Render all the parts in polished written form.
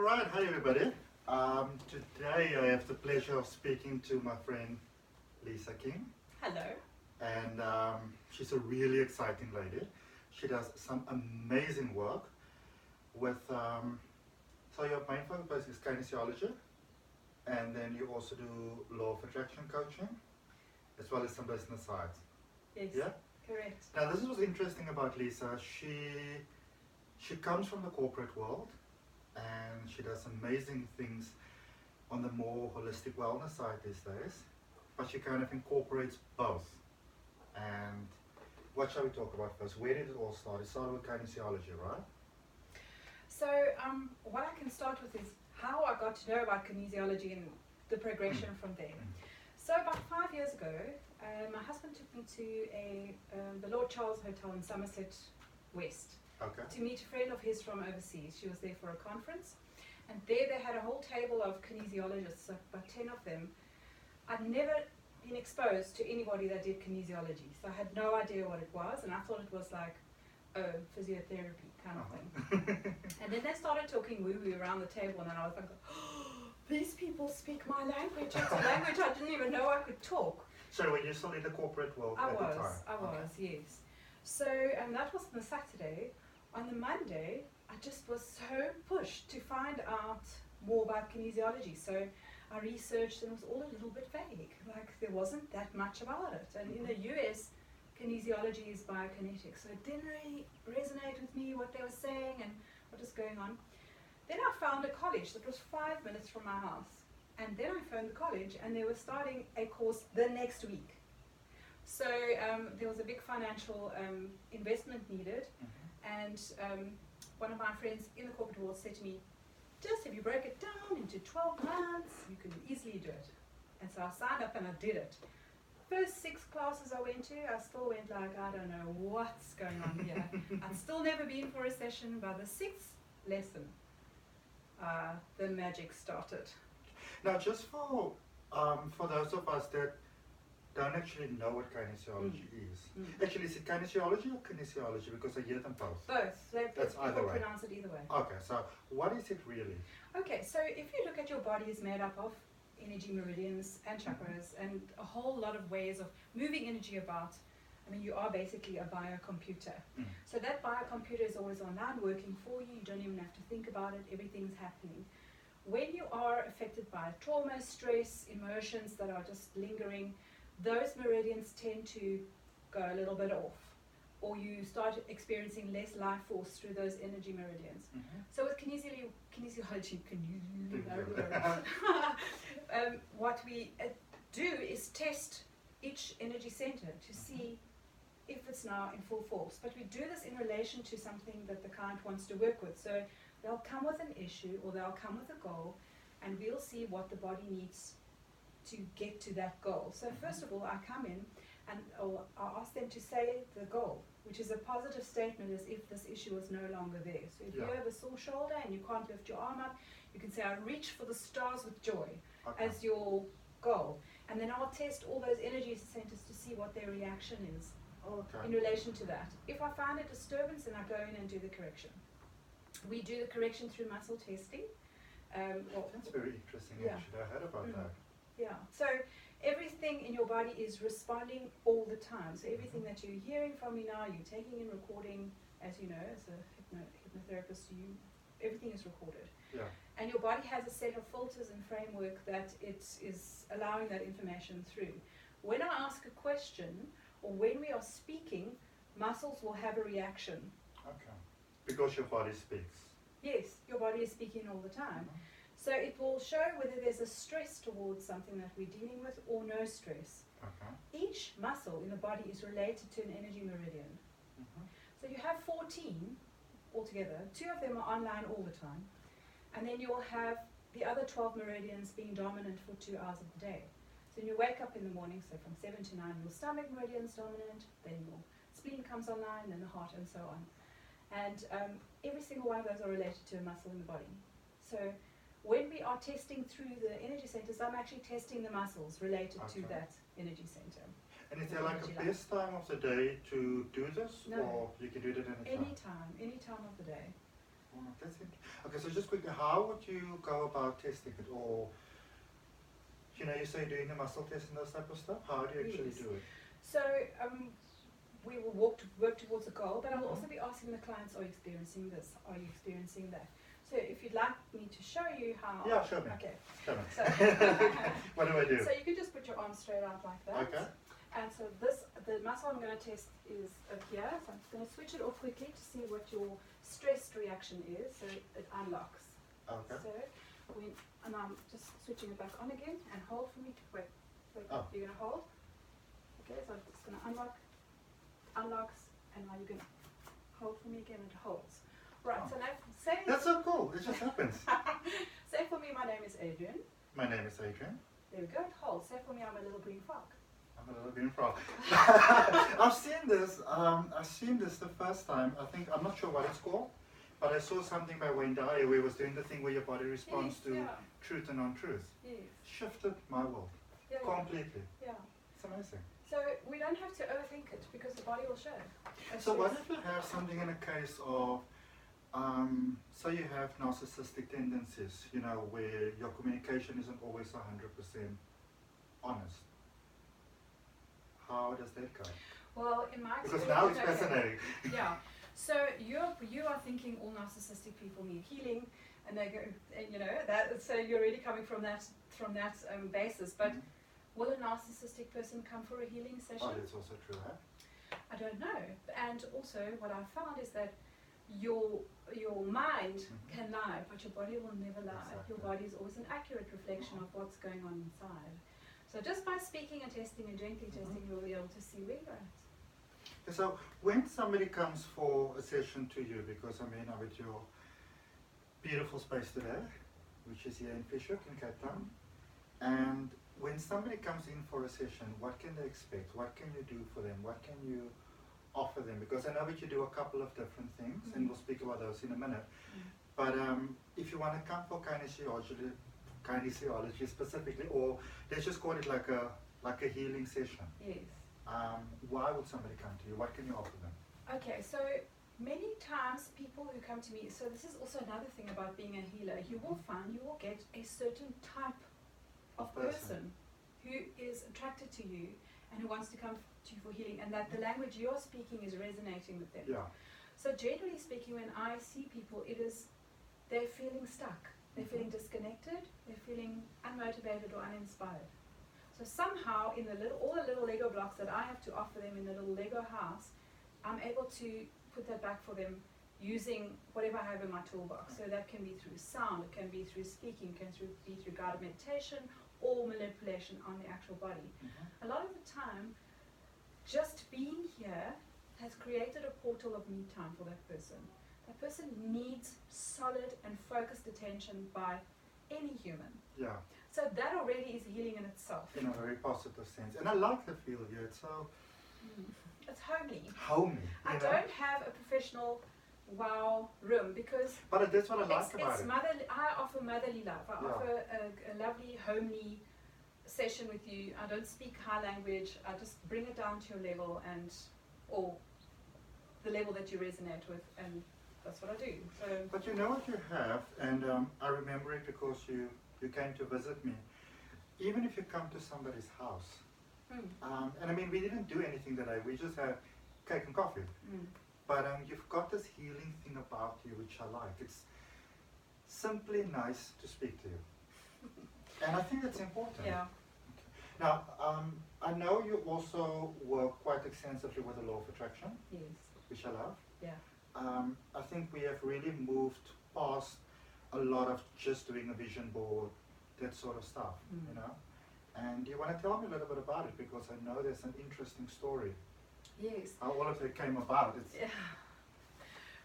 All right, hi everybody. Today I have the pleasure of speaking to my friend Liza King, Hello. and she's a really exciting lady. She does some amazing work with, so your main focus is kinesiology, and then you also do law of attraction coaching, as well as some business sides. Yes. Yeah? Correct. Now this is what's interesting about Liza. She comes from the corporate world, and she does amazing things on the more holistic wellness side these days, but she kind of incorporates both. And what shall we talk about first? Where did it all start? It started with kinesiology, right? So what I can start with is how I got to know about kinesiology and the progression from there. So about 5 years ago, my husband took me to the Lord Charles Hotel in Somerset West to meet a friend of his from overseas. She was there for a conference, and there they had a whole table of kinesiologists, about 10 of them. I'd never been exposed to anybody that did kinesiology, so I had no idea what it was, and I thought it was like physiotherapy kind of thing. And then they started talking woo-woo around the table, and then I was like, oh, these people speak my language. It's a language I didn't even know I could talk. So were you still in the corporate world at the time? I was, yes. So that was on the Saturday. On the Monday, I just was so pushed to find out more about kinesiology. So I researched, and it was all a little bit vague. Like, there wasn't that much about it. And in the US, kinesiology is biokinetics. So it didn't really resonate with me, what they were saying and what was going on. Then I found a college that was 5 minutes from my house. And then I phoned the college, and they were starting a course the next week. So there was a big financial investment needed. And one of my friends in the corporate world said to me, just if you break it down into 12 months, you can easily do it. And so I signed up and I did it. First 6 classes I went to, I still went like, I don't know what's going on here. I'd still never been for a session. By the 6th lesson, the magic started. Now, just for those of us that don't actually know what kinesiology is. Actually, is it kinesiology or kinesiology? Because I hear them both. Both. That's either way. Pronounce it either way. Okay, so what is it really? Okay, so if you look at your body, is made up of energy meridians and chakras and a whole lot of ways of moving energy about. I mean, you are basically a biocomputer. So that biocomputer is always online working for you. You don't even have to think about it. Everything's happening. When you are affected by trauma, stress, emotions that are just lingering, those meridians tend to go a little bit off, or you start experiencing less life force through those energy meridians. So with kinesiology, what we do is test each energy center to see if it's now in full force. But we do this in relation to something that the client wants to work with. So they'll come with an issue, or they'll come with a goal, and we'll see what the body needs to get to that goal. So first of all, I come in and I ask them to say the goal, which is a positive statement, as if this issue is no longer there. So if you have a sore shoulder and you can't lift your arm up, you can say, I reach for the stars with joy as your goal. And then I'll test all those energy centers to see what their reaction is in relation to that. If I find a disturbance, then I go in and do the correction. We do the correction through muscle testing. That's very interesting, actually. I heard about that. Yeah, so everything in your body is responding all the time. So everything that you're hearing from me now, you're taking in recording, as you know, as a hypnotherapist, everything is recorded. Yeah. And your body has a set of filters and framework that it is allowing that information through. When I ask a question, or when we are speaking, muscles will have a reaction. Okay. Because your body speaks. Yes, your body is speaking all the time. So it will show whether there's a stress towards something that we're dealing with or no stress. Each muscle in the body is related to an energy meridian. So you have 14 altogether. 2 of them are online all the time. And then you'll have the other 12 meridians being dominant for 2 hours of the day. So when you wake up in the morning, so from 7 to 9, your stomach meridian is dominant, then your spleen comes online, then the heart, and so on. And every single one of those are related to a muscle in the body. So when we are testing through the energy centers, I'm actually testing the muscles related to that energy center. And is there like a best time of the day to do this? No. Or you can do it at any time? Any time of the day. Oh, that's interesting. Okay, so just quickly, how would you go about testing it? Or, you know, you say doing the muscle test and those type of stuff. How do you actually do it? So we will work towards a goal, but I will also be asking the clients, are you experiencing this? Are you experiencing that? So if you'd like me to show you how... Yeah, show me. Okay. Show me. So what do I do? So you can just put your arms straight out like that. Okay. And so the muscle I'm going to test is up here. So I'm just going to switch it off quickly to see what your stress reaction is. So it unlocks. Okay. So and I'm just switching it back on again and hold for me. Wait. Oh. You're going to hold. Okay, so I'm just going to unlocks, and now you're going to hold for me again, and it holds. Right, so now say... That's so cool, it just happens. Say for me, my name is Adrian. My name is Adrian. There we go, it holds. Say for me, I'm a little green frog. I'm a little green frog. I've seen this the first time. I think, I'm not sure what it's called, but I saw something by Wayne Dyer where he was doing the thing where your body responds to truth and non-truth. Yes. Shifted my world completely. Yeah. It's amazing. So we don't have to overthink it because the body will show. So what if you have something in a case of, so you have narcissistic tendencies, you know, where your communication isn't always 100% honest? How does that go? Well, in my Because experience, now it's fascinating. Yeah. So you are thinking all narcissistic people need healing, and they go, you know, that. So you're really coming from that basis. But will a narcissistic person come for a healing session? Oh, that's also true, huh? I don't know. And also, what I found is that your mind can lie, but your body will never lie. Exactly. Your body is always an accurate reflection of what's going on inside. So just by speaking and testing and gently testing, you'll be able to see where you're at. So when somebody comes for a session to you, because I mean, I'm at your beautiful space today, which is here in Fish Hoek in Cape Town, and when somebody comes in for a session, what can they expect? What can you do for them? What can you offer them? Because I know that you do a couple of different things, and we'll speak about those in a minute. But if you want to come for kinesiology specifically, or let's just call it like a healing session. Yes. Why would somebody come to you? What can you offer them? Okay, so many times people who come to me, so this is also another thing about being a healer, you will get a certain type of person who is attracted to you and who wants to come to you for healing, and that the language you're speaking is resonating with them. Yeah. So generally speaking, when I see people, they're feeling stuck, they're feeling disconnected, they're feeling unmotivated or uninspired. So somehow in all the little Lego blocks that I have to offer them in the little Lego house, I'm able to put that back for them using whatever I have in my toolbox. So that can be through sound, it can be through speaking, it can be through guided meditation or manipulation on the actual body. A lot of the time, just being here has created a portal of me time for that person. That person needs solid and focused attention by any human. Yeah. So that already is healing in itself. In a very positive sense. And I like the feel here. It's so... It's homely. Homey. I don't have a professional wow room because... But that's what I like about it. I offer motherly love. I offer a lovely, homely session with you. I don't speak high language. I just bring it down to your level or the level that you resonate with, and that's what I do. So, but you know what you have, and I remember it because you came to visit me. Even if you come to somebody's house, and I mean, we didn't do anything today, we just had cake and coffee. But you've got this healing thing about you, which I like. It's simply nice to speak to you. And I think that's important. Yeah. Okay. Now, I know you also work quite extensively with the law of attraction. Yes. Which I love. Yeah. I think we have really moved past a lot of just doing a vision board, that sort of stuff, you know. And do you want to tell me a little bit about it, because I know there's an interesting story. Yes. How all of it came about. Yeah.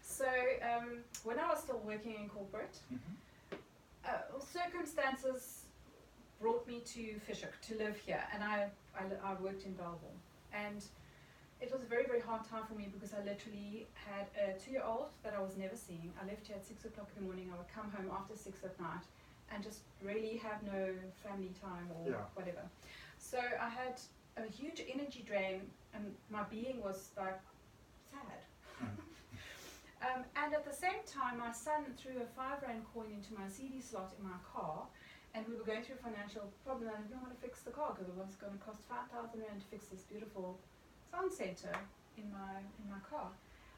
So when I was still working in corporate, circumstances brought me to Fish Hoek to live here, and I worked in Belleville, and it was a very, very hard time for me because I literally had a 2-year-old that I was never seeing. I left here at 6 o'clock in the morning. I would come home after 6 at night and just really have no family time or whatever. So I had a huge energy drain, and my being was like sad. And at the same time, my son threw a 5 Rand coin into my CD slot in my car, and we were going through a financial problem. And I didn't want to fix the car because it was going to cost 5,000 Rand to fix this beautiful sound center in my car.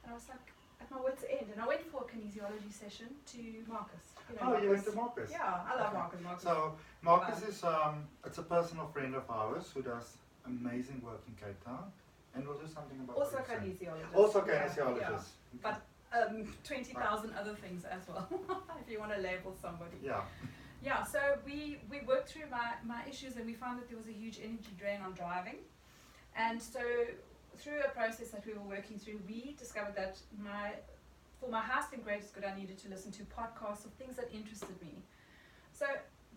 And I was like, at my wit's end, and I went for a kinesiology session to Marcus. You went to Marcus? Yeah, I love Okay. Marcus. So Marcus is it's a personal friend of ours who does amazing work in Cape Town, and we'll do something about Also what he said. kinesiologist. Also Yeah, kinesiologist. yeah. But 20,000 other things as well, if you want to label somebody. Yeah. Yeah, so we worked through my issues, and we found that there was a huge energy drain on driving. And so through a process that we were working through, we discovered that for my highest and greatest good, I needed to listen to podcasts of things that interested me. So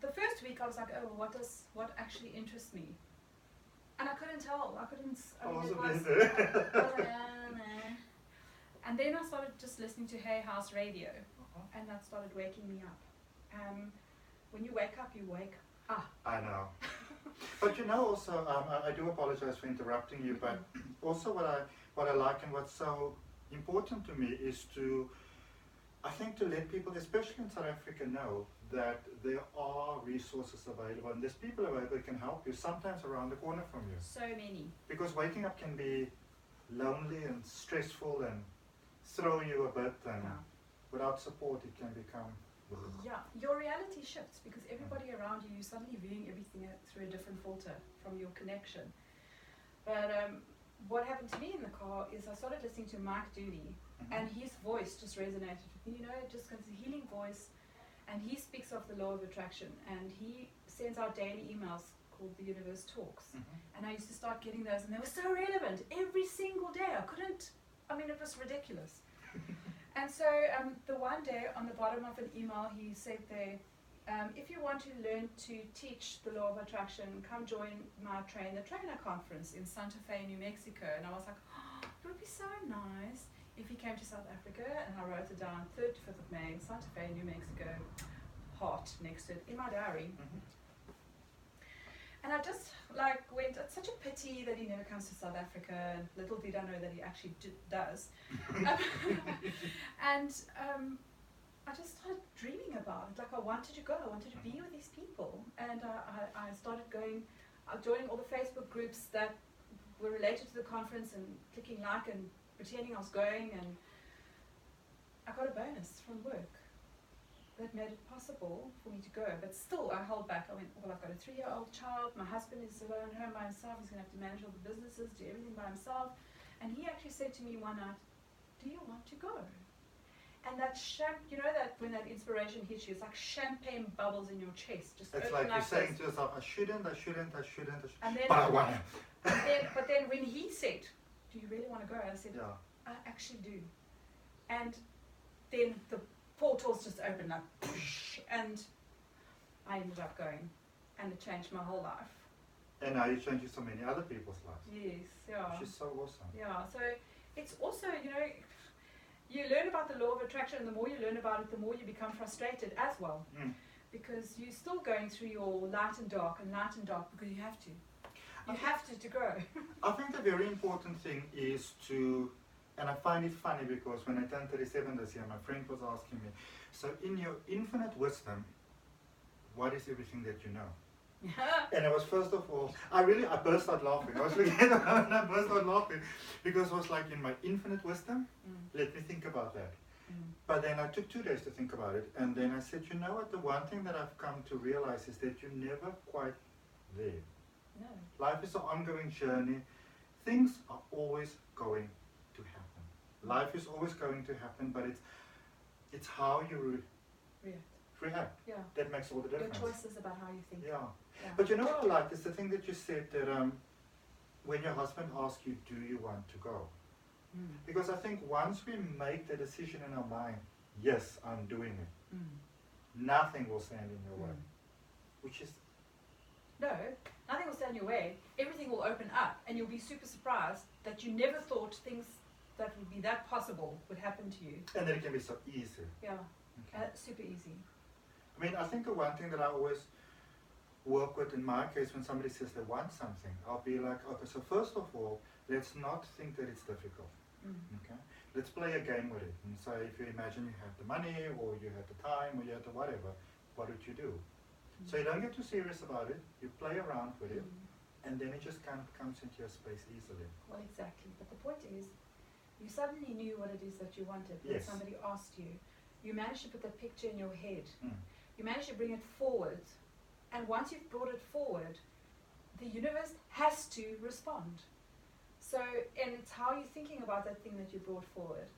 the first week I was like, oh, well, what actually interests me? And I couldn't tell. I was and then I started just listening to Hay House Radio, and that started waking me up. When you wake up, you wake up. I know. But also, I do apologize for interrupting you, but also what I like and what's so important to me is to let people, especially in South Africa, know that there are resources available, and there's people available who can help you, sometimes around the corner from you. So many. Because waking up can be lonely and stressful and throw you a bit, and without support it can become... Yeah, your reality shifts because everybody around you, you're suddenly viewing everything through a different filter from your connection. But what happened to me in the car is I started listening to Mike Dooley, and his voice just resonated with me, just because it's a healing voice, and he speaks of the law of attraction, and he sends out daily emails called The Universe Talks. And I used to start getting those, and they were so relevant every single day. It was ridiculous. And so the one day on the bottom of an email he said there, if you want to learn to teach the law of attraction, come join my Train the Trainer conference in Santa Fe, New Mexico. And I was like, oh, it would be so nice if he came to South Africa. And I wrote it down, 3rd to 5th of May, Santa Fe, New Mexico, heart next to it in my diary. And I just went, it's such a pity that he never comes to South Africa, and little did I know that he actually does. And I just started dreaming about it. I wanted to go, I wanted to be with these people. And I started joining all the Facebook groups that were related to the conference and clicking like and pretending I was going, and I got a bonus from work that made it possible for me to go, but still I held back. I went, well, I've got a 3-year-old child, my husband is alone at home by himself, he's going to have to manage all the businesses, do everything by himself. And he actually said to me one night, do you want to go? And that that when that inspiration hits you, it's like champagne bubbles in your chest. Just it's open like you're saying to yourself, I shouldn't, and then, but I want to. But then when he said, do you really want to go? I said, yeah. I actually do. And then the portals just opened up, and I ended up going, and it changed my whole life. And now you're changing so many other people's lives. Yes, yeah. Which is so awesome. Yeah, so it's also, you learn about the law of attraction, and the more you learn about it, the more you become frustrated as well. Because you're still going through your light and dark, because you have to. You have to grow. I think the very important thing is to, and I find it funny because when I turned 37 this year, my friend was asking me, so in your infinite wisdom, what is everything that you know? And it was, first of all, I burst out laughing. I was looking at her and I burst out laughing because I was like, in my infinite wisdom, let me think about that. But then I took 2 days to think about it, and then I said, you know what, the one thing that I've come to realize is that you're never quite there. No. Life is an ongoing journey. Things are always going to happen. Life is always going to happen, but it's how you react. Yeah. That makes all the difference. Your choices about how you think. Yeah. But you know what I like is the thing that you said that when your husband asks you, do you want to go? Because I think once we make the decision in our mind, yes, I'm doing it, nothing will stand in your way. Which is... No, nothing will stand in your way. Everything will open up, and you'll be super surprised that you never thought things that would be that possible would happen to you. And then it can be so easy. Yeah, super easy. I mean, I think the one thing that I always work with in my case when somebody says they want something, I'll be like, okay, so first of all, let's not think that it's difficult. Okay? let's play a game with it. And so if you imagine you have the money, or you have the time, or you have the whatever, what would you do? So you don't get too serious about it, you play around with it, and then it just kind of comes into your space easily. Well, exactly. But the point is, you suddenly knew what it is that you wanted when Yes. somebody asked you. You managed to put that picture in your head. Mm. You managed to bring it forward. And once you've brought it forward, the universe has to respond. So, and it's how you're thinking about that thing that you brought forward.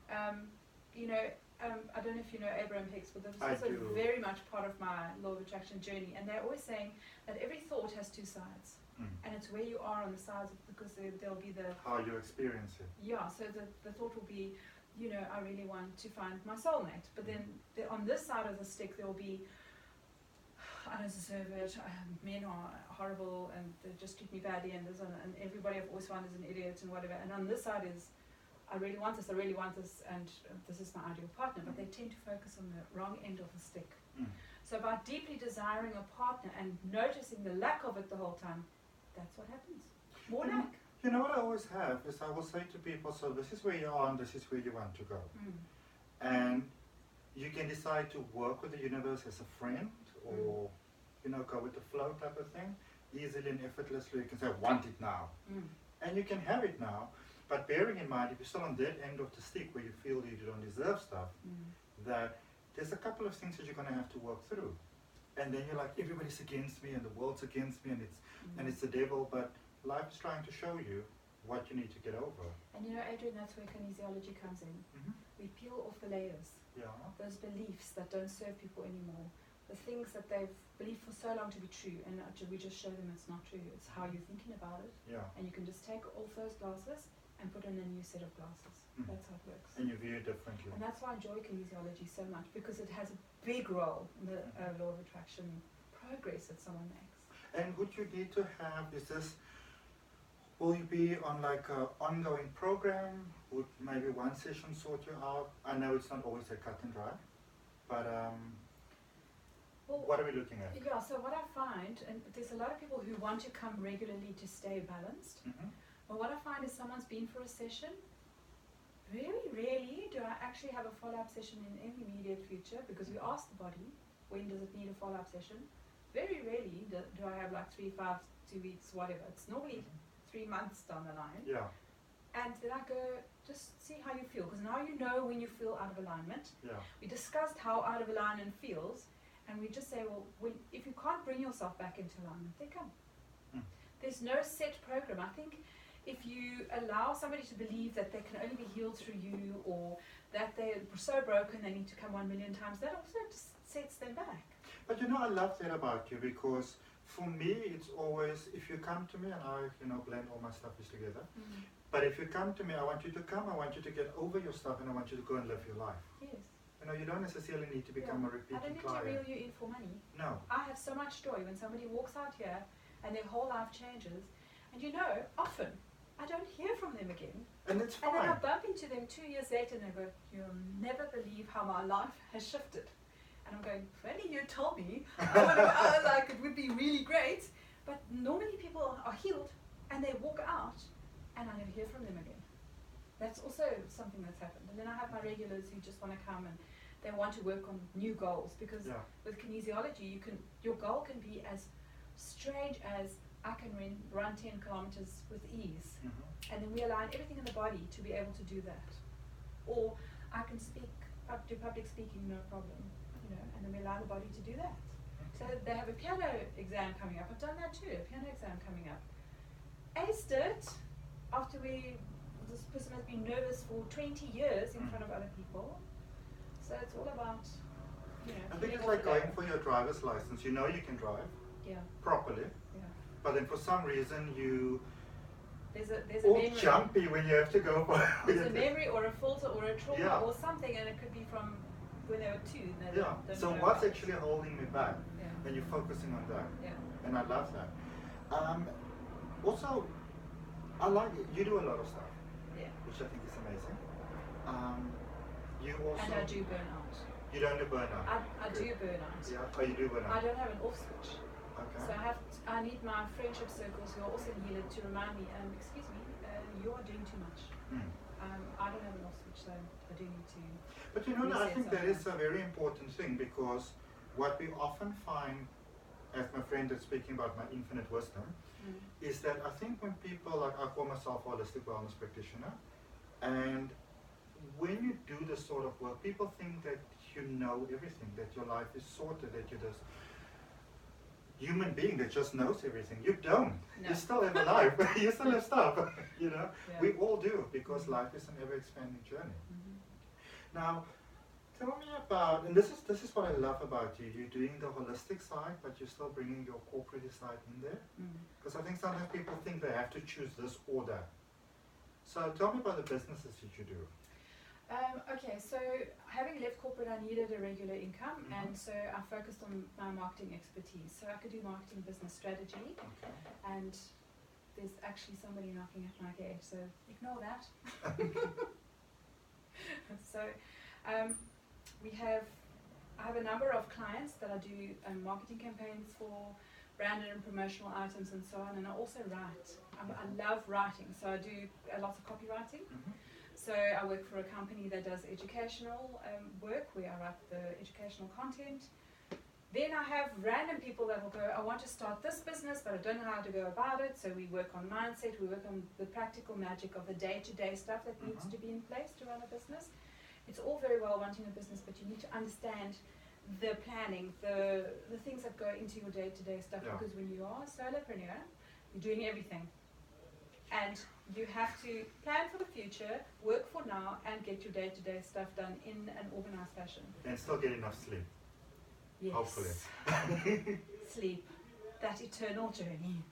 I don't know if you know Abraham Hicks, but this is I also do. very much part of my law of attraction journey. And they're always saying that every thought has two sides. And it's where you are on the sides, because there'll be the... How you experience it. Yeah, so the thought will be, I really want to find my soulmate. But then on this side of the stick, there will be, I don't deserve it, men are horrible and they just treat me badly, and everybody I've always found is an idiot and whatever. And on this side is, I really want this, and this is my ideal partner. But they tend to focus on the wrong end of the stick. So by deeply desiring a partner and noticing the lack of it the whole time, that's what happens. More lack. You know what I always have is I will say to people, so this is where you are and this is where you want to go. And you can decide to work with the universe as a friend, or go with the flow type of thing, easily and effortlessly. You can say, I want it now. And you can have it now, but bearing in mind, if you're still on that end of the stick where you feel that you don't deserve stuff, that there's a couple of things that you're going to have to work through. And then you're like, everybody's against me and the world's against me, and it's the devil, but life is trying to show you what you need to get over. And Adrian, that's where kinesiology comes in. We peel off the layers. Yeah. Those beliefs that don't serve people anymore. The things that they've believed for so long to be true, and we just show them it's not true. It's how you're thinking about it. Yeah. And you can just take off those glasses and put on a new set of glasses. That's how it works. And you view it differently. And that's why I enjoy kinesiology so much, because it has a big role in the law of attraction progress that someone makes. And would you need to have, will you be on like an ongoing program? Would maybe one session sort you out? I know it's not always a cut and dry, but what are we looking at? Yeah, so what I find, and there's a lot of people who want to come regularly to stay balanced, but what I find is someone's been for a session. Very rarely do I actually have a follow-up session in any immediate future, because we ask the body, when does it need a follow-up session? Very rarely do I have like 3, 5, 2 weeks, whatever. It's normally 3 months down the line. Yeah. And then I go, just see how you feel, because now you know when you feel out of alignment. Yeah. We discussed how out of alignment feels, and we just say, well, if you can't bring yourself back into alignment, then come. There's no set program. I think if you allow somebody to believe that they can only be healed through you, or that they're so broken they need to come 1 million times, that also just sets them back. But I love that about you, because for me it's always, if you come to me and I blend all my stuff together, but if you come to me, I want you to come, I want you to get over your stuff, and I want you to go and live your life. Yes. You don't necessarily need to become a repeating I don't need client. to reel you in for money. No. I have so much joy when somebody walks out here and their whole life changes, and often I don't hear from them again. And it's fine. And then I bump into them 2 years later and they go, you'll never believe how my life has shifted. And I'm going, if only you told me, it would be really great. But normally people are healed and they walk out and I never hear from them again. That's also something that's happened. And then I have my regulars who just want to come and they want to work on new goals, because with kinesiology, your goal can be as strange as, I can run 10 kilometers with ease, and then we align everything in the body to be able to do that. Or I can do public speaking, no problem, and then we allow the body to do that. So they have a piano exam coming up. I've done that too, a piano exam coming up. Aced it after this person has been nervous for 20 years in front of other people. So it's all about, I think it's like going for your driver's license. You can drive properly, but then for some reason there's a all memory. jumpy when you have to go for There's a memory or a filter or a trauma or something, and it could be from when they were 2. And they don't So know what's about actually holding me back? And you're focusing on that. And I love that. Also, I like it. You do a lot of stuff, which I think is amazing. You also. And I do burnout. You don't do burnout. I do burnout. Yeah. Oh, you do burnout. I don't have an off switch. Okay. So I need my friendship circles who are also healed to remind me, excuse me, you are doing too much. I don't have an off switch, so I do need to. But you know, I reset think that is sometimes. a very important thing, because what we often find, as my friend is speaking about my infinite wisdom, is that I think when people, like I call myself a holistic wellness practitioner, and when you do this sort of work, people think that you know everything, that your life is sorted, that you're this human being that just knows everything. You don't. No. You still have a life. You still have stuff. You know, Yeah. we all do, because life is an ever-expanding journey. Now, tell me about, and this is what I love about you. You're doing the holistic side, but you're still bringing your corporate side in there. Because I think sometimes people think they have to choose this order. So tell me about the businesses that you do. Okay, so having left corporate, I needed a regular income, and so I focused on my marketing expertise. So I could do marketing, business strategy, Okay. and there's actually somebody knocking at my gate, so ignore that. So I have a number of clients that I do marketing campaigns for, branded and promotional items and so on, and I also write. I love writing, so I do lots of copywriting. So I work for a company that does educational work, where I write the educational content. Then I have random people that will go, I want to start this business, but I don't know how to go about it. So we work on mindset, we work on the practical magic of the day-to-day stuff that needs to be in place to run a business. It's all very well wanting a business, but you need to understand the planning, the things that go into your day-to-day stuff, because when you are a solopreneur, you're doing everything. And you have to plan for the future, work for now, and get your day-to-day stuff done in an organized fashion. And still get enough sleep. Yes. Hopefully. Sleep. That eternal journey.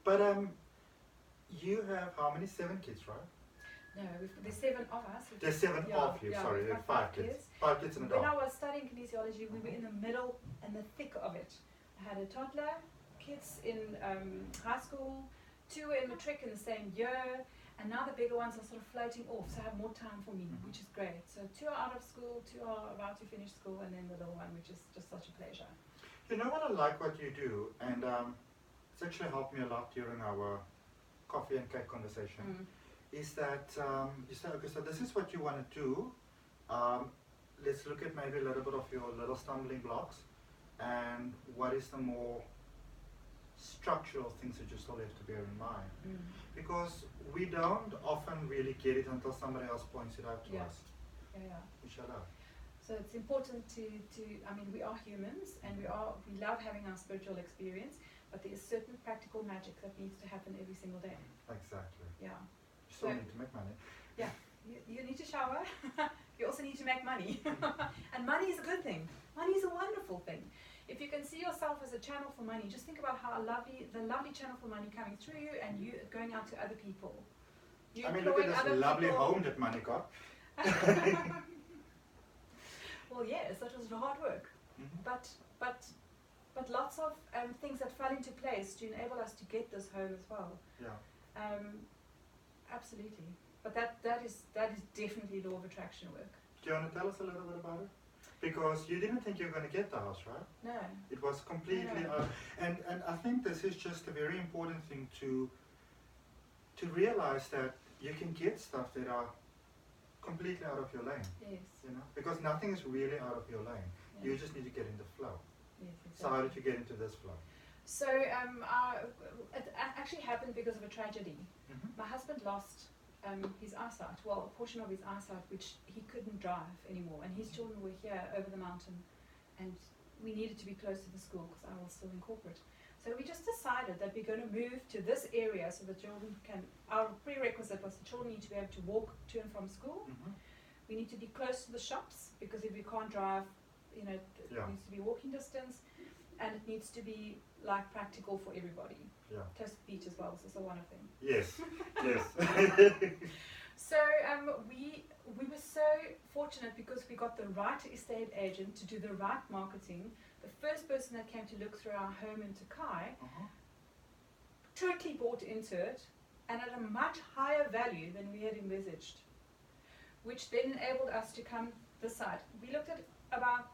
But you have how many? 7 kids, right? No, there's 7 of us. There's 7 of you, sorry, we've there are got 5 kids. 5 kids and a When dog. I was studying kinesiology, we were in the middle and the thick of it. I had a toddler, kids in high school, 2 were in matric in the same year, and now the bigger ones are sort of floating off, so I have more time for me, which is great. So 2 are out of school, 2 are about to finish school, and then the little one, which is just such a pleasure. You know what I like what you do, and it's actually helped me a lot during our coffee and cake conversation, is that you say, okay, so this is what you want to do. Let's look at maybe a little bit of your little stumbling blocks, and what is the more structural things that you still have to bear in mind. Because we don't often really get it until somebody else points it out to us. Which I love. So it's important to I mean, we are humans, and we love having our spiritual experience, but there is certain practical magic that needs to happen every single day. Exactly. Yeah. You still need to make money. Yeah. You need to shower. You also need to make money. And money is a good thing. Money is a wonderful thing. If you can see yourself as a channel for money, just think about how the lovely channel for money coming through you, and you going out to other people. I mean, look at this lovely home that money got. Well, yes, that was hard work, but lots of things that fell into place to enable us to get this home as well. Yeah. Absolutely. But that is definitely law of attraction work. Do you want to tell us a little bit about it? Because you didn't think you were going to get the house, right? No. It was completely and I think this is just a very important thing to realize, that you can get stuff that are completely out of your lane. Yes. You know, because nothing is really out of your lane. Yeah. You just need to get in the flow. Yes, exactly. So how did you get into this flow? So it actually happened because of a tragedy. My husband lost his eyesight, well, a portion of his eyesight, which he couldn't drive anymore, and his children were here over the mountain, and we needed to be close to the school because I was still in corporate. So we just decided that we're going to move to this area so the children can, our prerequisite was the children need to be able to walk to and from school. We need to be close to the shops, because if we can't drive, you know, it needs to be walking distance, and it needs to be like practical for everybody. Close to the beach as well, is also one of them. Yes, yes. So we were so fortunate because we got the right estate agent to do the right marketing. The first person that came to look through our home in Takai totally bought into it, and at a much higher value than we had envisaged, which then enabled us to come this side. We looked at about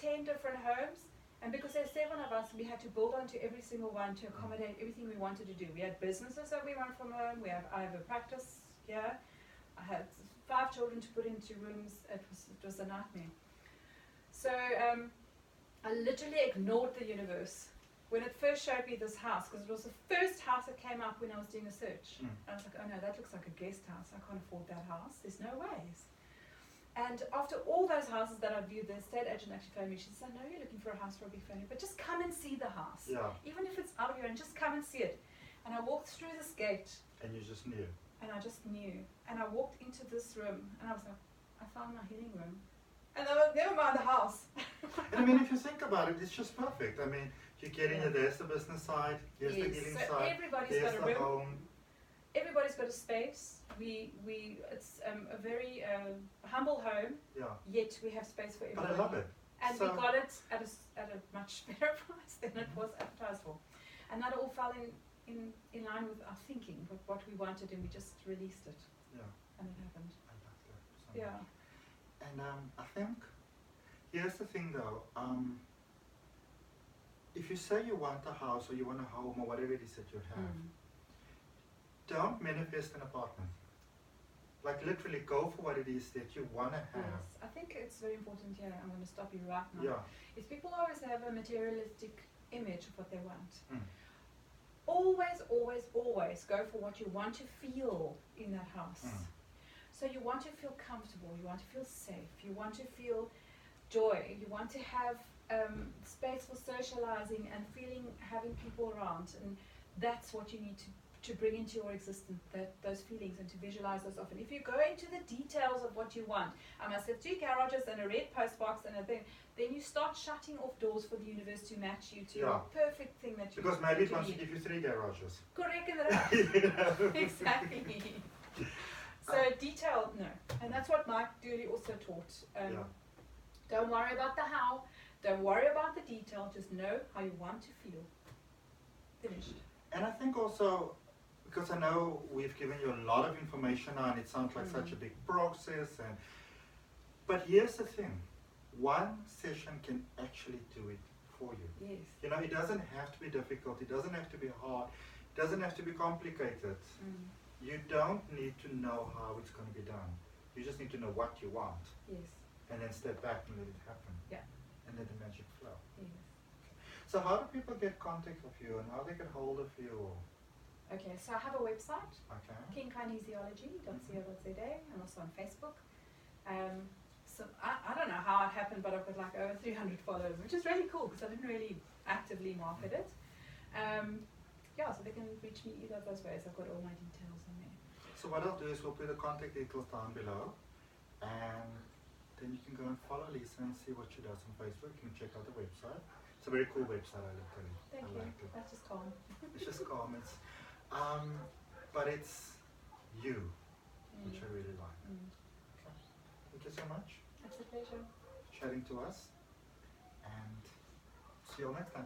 10 different homes, and because there's 7 of us, we had to build onto every single one to accommodate everything we wanted to do. We had businesses that we run from home. I have a practice here. I had 5 children to put into rooms. It was a nightmare. So I literally ignored the universe when it first showed me this house, because it was the first house that came up when I was doing a search. And I was like, oh no, that looks like a guest house. I can't afford that house. There's no ways. And after all those houses that I viewed, the estate agent actually phoned me. She said, I know you're looking for a house for a big family, but just come and see the house. Yeah. Even if it's out of your own, just come and see it. And I walked through this gate. And you just knew. And I just knew. And I walked into this room, and I was like, I found my healing room. And I was, never mind the house. And I mean, if you think about it, it's just perfect. I mean, you get in there, there's the business side, here's the healing side, everybody's there's got a the room. home. Everybody's got a space. It's a very humble home. Yeah. Yet we have space for everybody. But I love it. And So we got it at a much better price than it was advertised for. And that all fell in line with our thinking, with what we wanted, and we just released it. Yeah. And it happened. I love that so Yeah. much. And I think, here's the thing though, if you say you want a house or you want a home or whatever it is that you have, don't manifest an apartment. Like literally go for what it is that you want to have. Yes, I think it's very important here. I'm going to stop you right now. Yeah. Is people always have a materialistic image of what they want. Mm. Always, always, always go for what you want to feel in that house. Mm. So you want to feel comfortable, you want to feel safe, you want to feel joy, you want to have space for socializing and having people around, and that's what you need to bring into your existence, those feelings, and to visualize those often. If you go into the details of what you want, I must have 2 garages and a red post box and a thing, then you start shutting off doors for the universe to match you to a perfect thing that you Because maybe it wants to give you 3 garages. Correct, and exactly. So detail, no. And that's what MikeDooley also taught. Don't worry about the how, don't worry about the detail, just know how you want to feel. Finished. And I think also, because I know we've given you a lot of information now and it sounds like such a big process, but here's the thing, one session can actually do it for you. Yes. You know, it doesn't have to be difficult, it doesn't have to be hard, it doesn't have to be complicated. You don't need to know how it's going to be done. You just need to know what you want. Yes. And then step back and let it happen. Yeah. And let the magic flow. Yes. So how do people get contact with you and how they get hold of you? Okay, so I have a website, Okay. Kinesiology.co.za, and also on Facebook. So I don't know how it happened, but I've got like over 300 followers, which is really cool because I didn't really actively market it. Yeah, so they can reach me either of those ways. I've got all my details on there. So what I'll do is we'll put the contact details down below, and then you can go and follow Lisa and see what she does on Facebook. You can check out the website. It's a very cool website, I looked at it. Thank you. Like it. That's just calm. It's just calm. It's, but it's you, which I really like. Okay. Thank you so much. It's a pleasure. Chatting to us, and see you all next time.